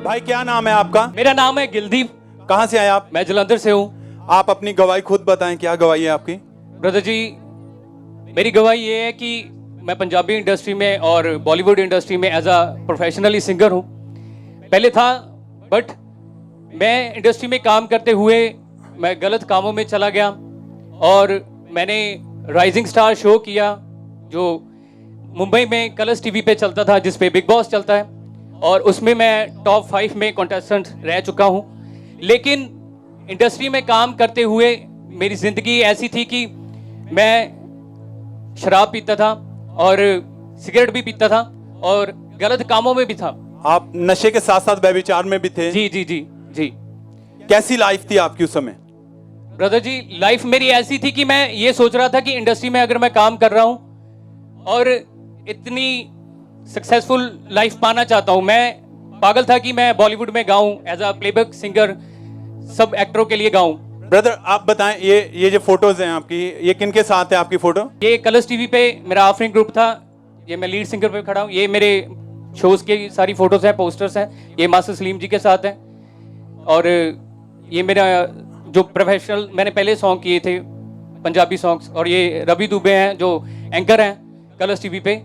भाई क्या नाम है आपका? मेरा नाम है गिलदीप। कहाँ से आए आप? मैं जलंधर से हूँ। आप अपनी गवाही खुद बताएं, क्या गवाही है आपकी? ब्रदर जी, मेरी गवाही ये है कि मैं पंजाबी इंडस्ट्री में और बॉलीवुड इंडस्ट्री में एज अ प्रोफेशनली सिंगर हूँ। पहले था, बट मैं इंडस्ट्री में काम करते हुए मैं गलत कामों में चला गया और मैंने राइजिंग स्टार शो किया जो मुंबई में कलर्स टीवी पे चलता था, जिस पे बिग बॉस चलता है, और उसमें मैं टॉप 5 में कंटेस्टेंट रह चुका हूँ। लेकिन इंडस्ट्री में काम करते हुए मेरी ज़िंदगी ऐसी थी कि मैं शराब पीता था और सिगरेट भी पीता था और गलत कामों में भी था। आप नशे के साथ साथ व्यभिचार में भी थे? जी जी जी जी। कैसी लाइफ थी आपकी उस समय? ब्रदर जी, लाइफ मेरी ऐसी थी कि मैं ये सोच रहा था कि इंडस्ट्री में अगर मैं काम कर रहा हूँ और इतनी सक्सेसफुल लाइफ पाना चाहता हूँ, मैं पागल था कि मैं बॉलीवुड में गाऊं, एज अ प्लेबैक सिंगर सब एक्टरों के लिए गाऊं। ब्रदर आप बताएं, ये जो फोटोज हैं आपकी, ये किनके साथ है आपकी फोटो? ये कलर्स टीवी पे मेरा ऑफरिंग ग्रुप था, ये मैं लीड सिंगर पे खड़ा हूँ। ये मेरे शोज की सारी फोटोज हैं, पोस्टर्स हैं। ये मास्टर सलीम जी के साथ हैं। और ये मेरा जो प्रोफेशनल मैंने पहले सॉन्ग किए थे पंजाबी सॉन्ग्स, और ये रवि दुबे हैं जो एंकर हैं कलर्स टीवी पे,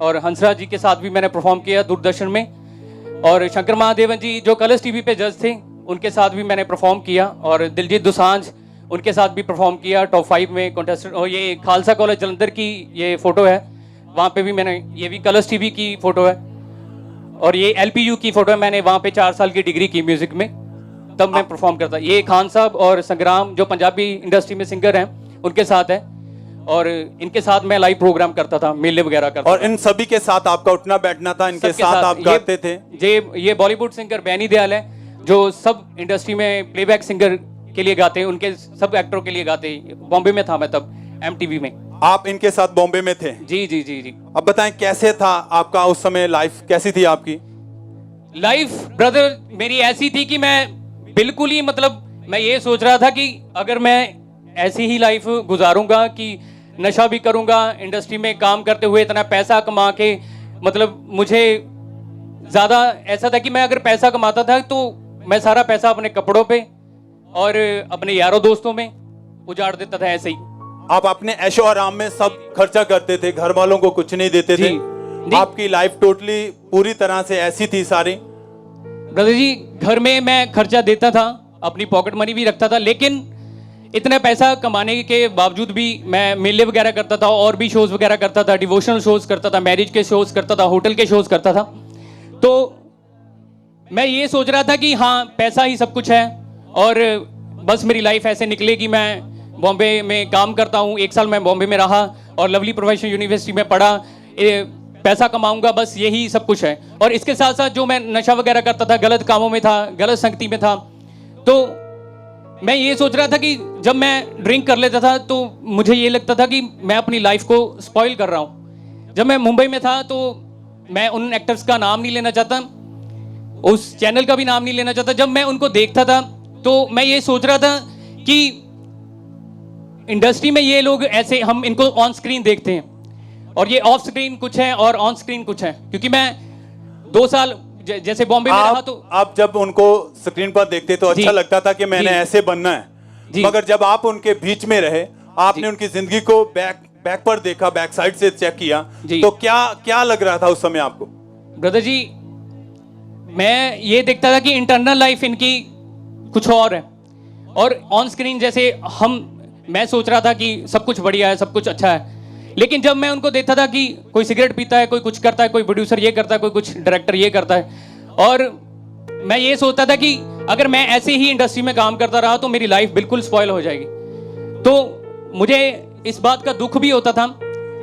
और हंसराज जी के साथ भी मैंने परफॉर्म किया दूरदर्शन में, और शंकर महादेवन जी जो कलर्स टीवी पे जज थे उनके साथ भी मैंने परफॉर्म किया, और दिलजीत दोसांझ उनके साथ भी परफॉर्म किया टॉप 5 में कंटेस्टेंट। और ये खालसा कॉलेज जलंधर की ये फोटो है, वहाँ पे भी मैंने, ये भी कलर्स टीवी की फोटो है, और ये LPU की फोटो है। मैंने वहाँ पे 4 साल की डिग्री की म्यूजिक में, तब मैं परफॉर्म करता। ये खान साहब और संग्राम जो पंजाबी इंडस्ट्री में सिंगर हैं उनके साथ है, और इनके साथ मैं लाइव प्रोग्राम करता था, मेले वगैरह करता और था। इन सभी के साथ आपका उठना बैठना था, इनके साथ आप गाते थे? ये बॉलीवुड सिंगर बैनी दयाल है जो सब इंडस्ट्री में प्लेबैक सिंगर के लिए गाते हैं, उनके सब एक्टरों के लिए गाते हैं। बॉम्बे में था मैं तब, MTV में। आप इनके साथ बॉम्बे में थे? जी जी जी जी। अब बताएं कैसे था आपका उस समय, लाइफ कैसी थी आपकी? लाइफ ब्रदर मेरी ऐसी थी कि मैं बिल्कुल ही, मतलब मैं ये सोच रहा था कि अगर मैं ऐसी ही लाइफ गुजारूंगा कि नशा भी करूंगा, इंडस्ट्री में काम करते हुए इतना पैसा कमा के, मतलब मुझे ज़्यादा ऐसा था कि मैं अगर पैसा कमाता था तो मैं सारा पैसा अपने कपड़ों पे और अपने यारों दोस्तों में उजाड़ देता था ऐसे ही। आप अपने ऐशो आराम में सब खर्चा करते थे, घर वालों को कुछ नहीं देते थे? आपकी लाइफ टोटली पूरी तरह से ऐसी थी सारी? ब्रदर जी, घर में मैं खर्चा देता था, अपनी पॉकेट मनी भी रखता था, लेकिन इतना पैसा कमाने के बावजूद भी मैं मेले वगैरह करता था, और भी शोज वगैरह करता था, डिवोशनल शोज करता था, मैरिज के शोज करता था, होटल के शोज करता था। तो मैं ये सोच रहा था कि हाँ, पैसा ही सब कुछ है और बस मेरी लाइफ ऐसे निकलेगी। मैं बॉम्बे में काम करता हूँ, 1 साल मैं बॉम्बे में रहा और लवली प्रोफेशनल यूनिवर्सिटी में पढ़ा, पैसा कमाऊंगा, बस यही सब कुछ है। और इसके साथ साथ जो मैं नशा वगैरह करता था, गलत कामों में था, गलत संगति में था, तो मैं ये सोच रहा था कि जब मैं ड्रिंक कर लेता था तो मुझे ये लगता था कि मैं अपनी लाइफ को स्पॉइल कर रहा हूँ। जब मैं मुंबई में था तो मैं उन एक्टर्स का नाम नहीं लेना चाहता, उस चैनल का भी नाम नहीं लेना चाहता। जब मैं उनको देखता था तो मैं ये सोच रहा था कि इंडस्ट्री में ये लोग ऐसे, हम इनको ऑन स्क्रीन देखते हैं और ये ऑफ स्क्रीन कुछ है और ऑन स्क्रीन कुछ है। क्योंकि मैं 2 साल जैसे बॉम्बे में रहा, तो आप जब उनको स्क्रीन पर देखते तो अच्छा लगता था कि मैंने ऐसे बनना है, मगर जब आप उनके बीच में रहे, आपने उनकी जिंदगी को बैक पर देखा, बैक साइड से चेक किया, तो क्या लग रहा था उस समय आपको? ब्रदर जी, मैं ये देखता था कि इंटरनल लाइफ इनकी कुछ और है, और ऑन स्क्रीन जैसे मैं सोच रहा था कि सब कुछ बढ़िया है, सब कुछ अच्छा है। लेकिन जब मैं उनको देखता था कि कोई सिगरेट पीता है, कोई कुछ करता है, कोई प्रोड्यूसर ये करता है, कोई कुछ डायरेक्टर ये करता है, और मैं ये सोचता था कि अगर मैं ऐसे ही इंडस्ट्री में काम करता रहा तो मेरी लाइफ बिल्कुल स्पॉइल हो जाएगी। तो मुझे इस बात का दुख भी होता था।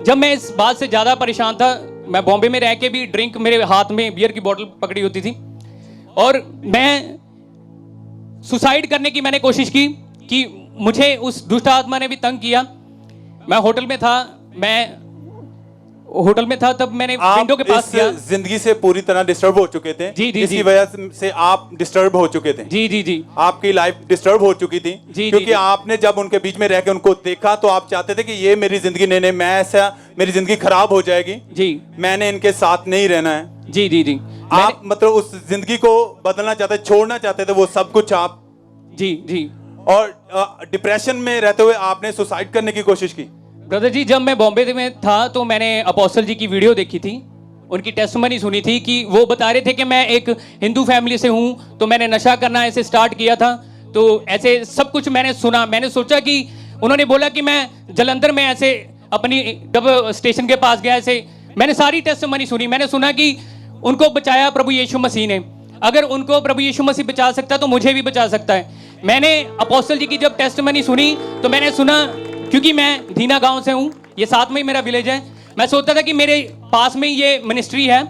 जब मैं इस बात से ज़्यादा परेशान था, मैं बॉम्बे में रह के भी ड्रिंक, मेरे हाथ में बियर की बोतल पकड़ी होती थी, और मैं सुसाइड करने की मैंने कोशिश की कि मुझे उस दुष्ट आत्मा ने भी तंग किया। मैं होटल में था तब मैंने विंडो के पास किया। जिंदगी से पूरी तरह डिस्टर्ब हो चुके थे? जी जी, इसकी वजह से आप डिस्टर्ब हो चुके थे? जी जी जी, आपकी लाइफ डिस्टर्ब हो चुकी थी क्योंकि आपने जब उनके बीच में रह के उनको देखा तो आप चाहते थे कि ये मेरी जिंदगी नहीं, मैं ऐसा, मेरी जिंदगी खराब हो जाएगी जी, मैंने इनके साथ नहीं रहना है। जी जी जी, आप मतलब उस जिंदगी को बदलना चाहते, छोड़ना चाहते थे वो सब कुछ आप। जी जी। और डिप्रेशन में रहते हुए आपने सुसाइड करने की कोशिश की। ब्रदर जी, जब मैं बॉम्बे में था तो मैंने अपोस्टल जी की वीडियो देखी थी, उनकी टेस्टमनी सुनी थी कि वो बता रहे थे कि मैं एक हिंदू फैमिली से हूँ, तो मैंने नशा करना ऐसे स्टार्ट किया था। तो ऐसे सब कुछ मैंने सुना, मैंने सोचा कि उन्होंने बोला कि मैं जलंधर में ऐसे अपनी डब स्टेशन के पास गया, ऐसे मैंने सारी टेस्टमनी सुनी। मैंने सुना कि उनको बचाया प्रभु यीशु मसीह ने, अगर उनको प्रभु यीशु मसीह बचा सकता है तो मुझे भी बचा सकता है। मैंने अपोस्टल जी की जब टेस्टमनी सुनी तो मैंने सुना, क्योंकि मैं धीना गांव से हूँ, ये साथ में ही मेरा विलेज है, मैं सोचता था कि मेरे पास में ये मिनिस्ट्री है,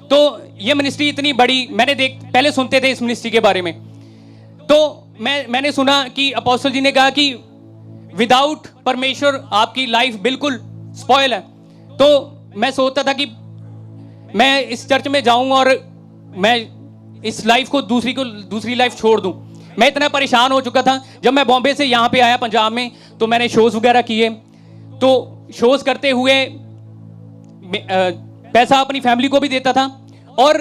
तो ये मिनिस्ट्री इतनी बड़ी, पहले सुनते थे इस मिनिस्ट्री के बारे में। तो मैंने सुना कि अपोस्टल जी ने कहा कि विदाउट परमेश्वर आपकी लाइफ बिल्कुल स्पॉइल है। तो मैं सोचता था कि मैं इस चर्च में जाऊं और मैं इस लाइफ को दूसरी लाइफ छोड़ दूं। मैं इतना परेशान हो चुका था। जब मैं बॉम्बे से यहाँ पे आया पंजाब में, तो मैंने शोज वगैरह किए, तो शोज करते हुए पैसा अपनी फैमिली को भी देता था, और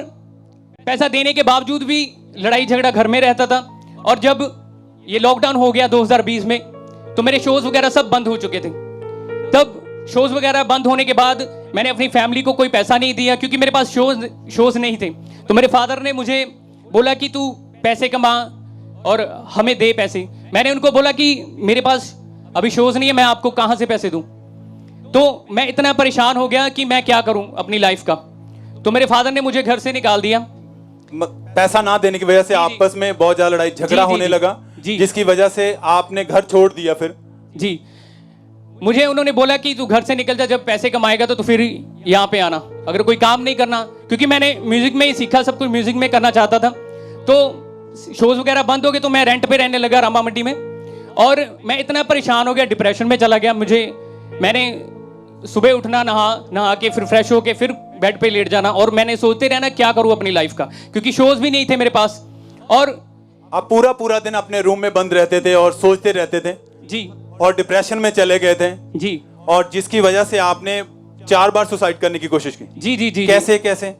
पैसा देने के बावजूद भी लड़ाई झगड़ा घर में रहता था। और जब ये लॉकडाउन हो गया 2020 में, तो मेरे शोज वगैरह सब बंद हो चुके थे। तब शोज वगैरह बंद होने के बाद मैंने अपनी फैमिली को कोई पैसा नहीं दिया, क्योंकि मेरे पास शोज नहीं थे। तो मेरे फादर ने मुझे बोला कि तू पैसे कमा और हमें दे पैसे। मैंने उनको बोला कि मेरे पास अभी शोज नहीं है, मैं आपको कहाँ से पैसे दूं। तो मैं इतना परेशान हो गया कि मैं क्या करूं अपनी लाइफ का। तो मेरे फादर ने मुझे घर से निकाल दिया। पैसा ना देने की वजह से आपस में बहुत ज्यादा लड़ाई झगड़ा होने लगा, जिसकी वजह से आपने घर छोड़ दिया। फिर जी, मुझे उन्होंने बोला कि तू घर से निकल जा, जब पैसे कमाएगा तो फिर यहाँ पे आना, अगर कोई काम नहीं करना, क्योंकि मैंने म्यूजिक में ही सीखा, सब कुछ म्यूजिक में करना चाहता था। तो शोज वगैरह बंद हो गए, तो मैं रेंट पे रहने लगा रामा मंडी में, और मैं इतना परेशान हो गया, डिप्रेशन में चला गया। मैंने सुबह उठना, नहा के फिर फ्रेश होके फिर बेड पे लेट जाना, और मैंने सोचते रहना क्या करूं अपनी लाइफ का, क्योंकि शोज भी नहीं थे मेरे पास। और आप पूरा दिन अपने रूम में बंद रहते थे और सोचते रहते थे जी, और डिप्रेशन में चले गए थे जी, और जिसकी वजह से आपने 4 बार सुसाइड करने की कोशिश की। जी जी जी। कैसे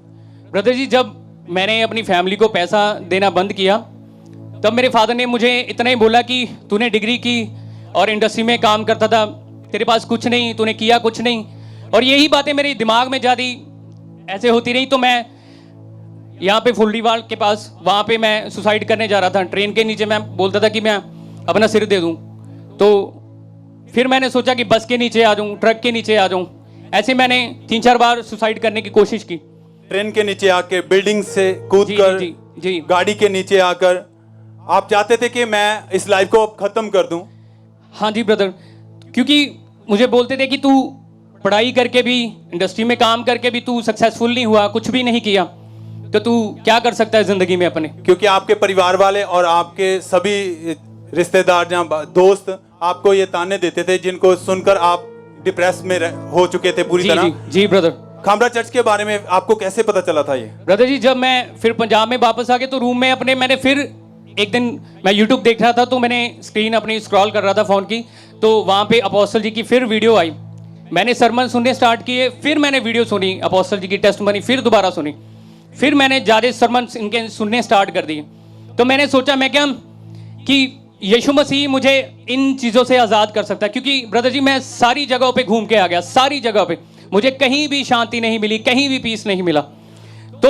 ब्रदर जी, जब मैंने अपनी फैमिली को पैसा देना बंद किया, तब मेरे फादर ने मुझे इतना ही बोला कि तूने डिग्री की और इंडस्ट्री में काम करता था, तेरे पास कुछ नहीं, तूने किया कुछ नहीं। और यही बातें मेरे दिमाग में ज़्यादा ऐसे होती रही। तो मैं यहाँ पे फुल्लीवाल के पास, वहाँ पे मैं सुसाइड करने जा रहा था। ट्रेन के नीचे मैं बोलता था कि मैं अपना सिर दे दूँ। तो फिर मैंने सोचा कि बस के नीचे आ जाऊँ, ट्रक के नीचे आ जाऊँ। ऐसे मैंने 3-4 बार सुसाइड करने की कोशिश की। ट्रेन के नीचे आके, बिल्डिंग से कूद कर, जी, गाड़ी के नीचे आकर आप चाहते थे कि मैं इस लाइफ को अब खत्म कर दूं। हाँ जी ब्रदर, क्योंकि मुझे बोलते थे कि तू पढ़ाई करके भी, इंडस्ट्री में काम करके भी तू सक्सेसफुल नहीं हुआ, कुछ भी नहीं किया, तो तू क्या कर सकता है जिंदगी में अपने। क्योंकि आपके परिवार वाले और आपके सभी रिश्तेदार, जहाँ दोस्त आपको ये ताने देते थे, जिनको सुनकर आप डिप्रेस में हो चुके थे पूरी तरह। जी ब्रदर। खामरा चर्च के बारे में आपको कैसे पता चला था ये? ब्रदर जी, जब मैं फिर पंजाब में वापस आ गया, तो रूम में अपने मैंने फिर एक दिन मैं यूट्यूब देख रहा था, तो मैंने स्क्रीन अपनी स्क्रॉल कर रहा था फ़ोन की, तो वहाँ पे अपोस्टल जी की फिर वीडियो आई। मैंने सरमन सुनने स्टार्ट किए, फिर मैंने वीडियो सुनी अपोस्टल जी की टेस्टमनी, फिर दोबारा सुनी, फिर मैंने ज़्यादा सरमन इनके सुनने स्टार्ट कर दिए। तो मैंने सोचा मैं क्या कि यीशु मसीह मुझे इन चीज़ों से आज़ाद कर सकता है। क्योंकि ब्रदर जी, मैं सारी जगहों पे घूम के आ गया, सारी जगह पे मुझे कहीं भी शांति नहीं मिली, कहीं भी पीस नहीं मिला। तो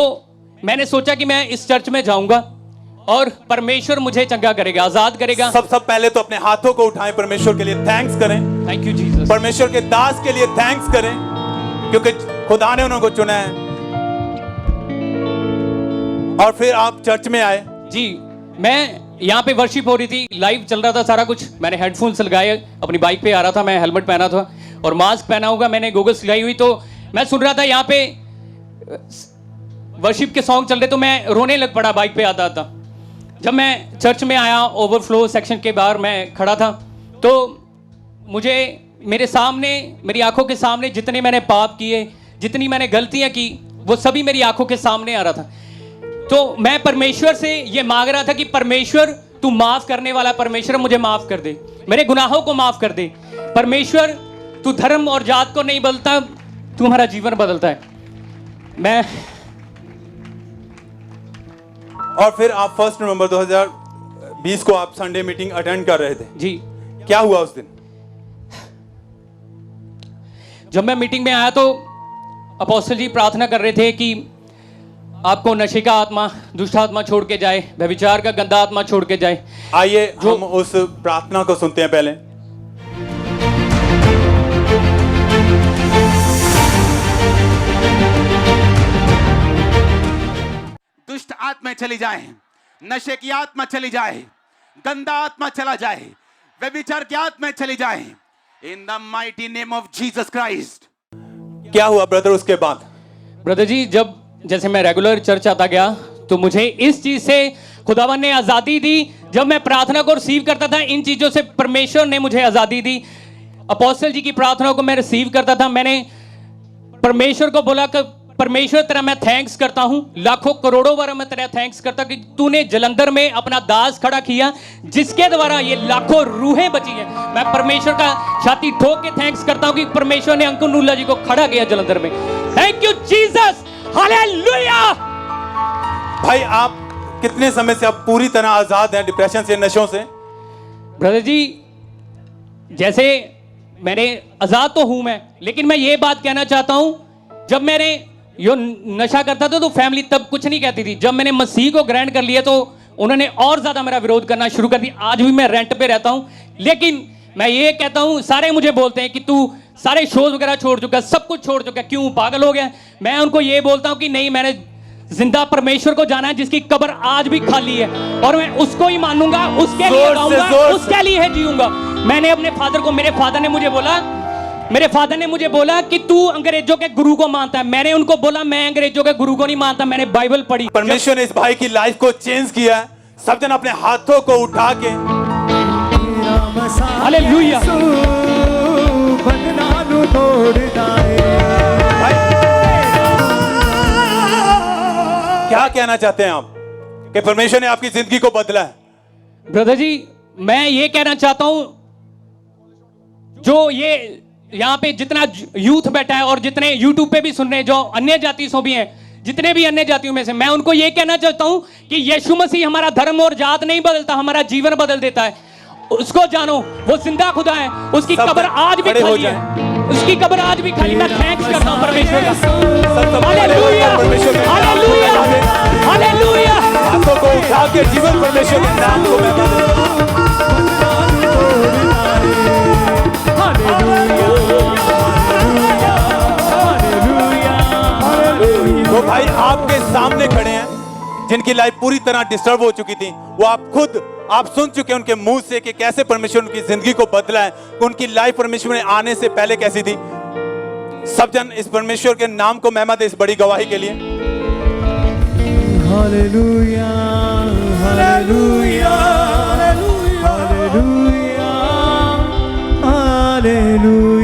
मैंने सोचा कि मैं इस चर्च में जाऊंगा और परमेश्वर मुझे चंगा करेगा, आज़ाद करेगा। सब पहले तो अपने हाथों को उठाएं, परमेश्वर के लिए थैंक्स करें। Thank you Jesus. परमेश्वर के दास के लिए थैंक्स करें, क्योंकि खुदा ने उनको चुना है। और फिर आप चर्च में आए। जी, मैं यहाँ पे वर्शिप हो रही थी, लाइव चल रहा था सारा कुछ। मैंने हेडफोन्स लगाए, अपनी बाइक पे आ रहा था, मैं हेलमेट पहना था और मास्क पहना होगा, मैंने गॉगल्स लगाई हुई। तो मैं सुन रहा था यहाँ पे वर्शिप के सॉन्ग चल रहे, तो मैं रोने लग पड़ा बाइक पे आता था। जब मैं चर्च में आया, ओवरफ्लो सेक्शन के बाहर मैं खड़ा था, तो मुझे मेरे सामने, मेरी आंखों के सामने जितने मैंने पाप किए, जितनी मैंने गलतियां की, वो सभी मेरी आंखों के सामने आ रहा था। तो मैं परमेश्वर से ये मांग रहा था कि परमेश्वर, तू माफ करने वाला परमेश्वर, मुझे माफ कर दे, मेरे गुनाहों को माफ कर दे। परमेश्वर, तू धर्म और जात को नहीं बदलता, तू हमारा जीवन बदलता है। और फिर आप 1 नवंबर 2020 को आप संडे मीटिंग अटेंड कर रहे थे। जी। क्या हुआ उस दिन? जब मैं मीटिंग में आया तो अपोस्टल जी प्रार्थना कर रहे थे कि आपको नशे का आत्मा, दुष्ट आत्मा छोड़ के जाए, व्यभिचार का गंदा आत्मा छोड़ के जाए। आइए हम उस प्रार्थना को सुनते हैं पहले। दुष्ट आत्मा चली जाए, नशे की आत्मा चली जाए, गंदा आत्मा चला जाए, व्यभिचार की आत्मा चली जाए, in the mighty name of Jesus Christ. क्या हुआ ब्रदर उसके बाद? ब्रदर जी, जब जैसे मैं रेगुलर चर्च आता गया तो मुझे इस चीज से खुदावन ने आजादी दी। जब मैं प्रार्थना को रिसीव करता था, इन चीजों से परमेश्वर ने मुझे आजादी दी। अपोस्टल जी की प्रार्थना को मैं रिसीव करता था। मैंने परमेश्वर को बोला कि परमेश्वर तेरा मैं थैंक्स करता हूं, लाखों करोड़ों बार मैं तेरा थैंक्स करता कि तूने जलंधर में अपना दास खड़ा किया, जिसके द्वारा ये लाखों रूहें बची हैं। मैं परमेश्वर का छाती ठोक के थैंक्स करता हूं कि परमेश्वर ने अंकुर नूल्ला जी को खड़ा किया जलंधर में। Thank you Jesus, hallelujah. भाई आप कितने समय से आप पूरी तरह आजाद हैं डिप्रेशन से, नशों से? ब्रदर जी, जैसे मैंने आजाद तो हूं मैं, लेकिन मैं ये बात कहना चाहता हूं, जब मैंने यो नशा करता था तो फैमिली तब कुछ नहीं कहती थी। जब मैंने मसीह को ग्रहण कर लिया तो उन्होंने और ज्यादा मेरा विरोध करना शुरू कर दिया। आज भी मैं रेंट पे रहता हूं, लेकिन मैं ये कहता हूं, सारे मुझे बोलते हैं कि तू सारे शोज वगैरह छोड़ चुका, सब कुछ छोड़ चुका, क्यों पागल हो गया? मैं उनको ये बोलता हूं कि नहीं, मैंने जिंदा परमेश्वर को जाना है जिसकी कब्र आज भी खाली है, और मैं उसको ही मानूंगा, उसके लिए गाऊंगा, उसके लिए है जीऊंगा। मैंने अपने फादर को, मेरे फादर ने मुझे बोला कि तू अंग्रेजों के गुरु को मानता है। मैंने उनको बोला मैं अंग्रेजों के गुरु को नहीं मानता, मैंने बाइबल पढ़ी। परमेश्वर ने इस भाई की लाइफ को चेंज किया है। सब जन अपने हाथों को उठा के हालेलुया। क्या कहना चाहते हैं आप कि परमेश्वर ने आपकी जिंदगी को बदला है? ब्रदर जी, मैं ये कहना चाहता हूं, जो ये यहाँ पे जितना यूथ बैठा है और जितने यूट्यूब पे भी सुन रहे हैं, जो अन्य जाति से भी हैं, जितने भी अन्य जातियों में से, मैं उनको ये कहना चाहता हूं कि यीशु मसीह हमारा धर्म और जात नहीं बदलता, हमारा जीवन बदल देता है। उसको जानो, वो जिंदा खुदा है, उसकी कब्र आज भी खाली है, उसकी कब्र आज भी खाली। मैं थैंक्स करता हूं परमेश्वर का। Hallelujah, hallelujah, hallelujah. हाथों को उठा के जीवन परमेश्वर के नाम को मैं तो भाई आपके सामने खड़े हैं जिनकी लाइफ पूरी तरह डिस्टर्ब हो चुकी थी। वो आप सुन चुके हैं उनके मुंह से कि कैसे परमेश्वर उनकी जिंदगी को बदला है, उनकी लाइफ परमेश्वर में आने से पहले कैसी थी। सब जन इस परमेश्वर के नाम को महिमा दे इस बड़ी गवाही के लिए। Hallelujah, hallelujah, hallelujah, hallelujah.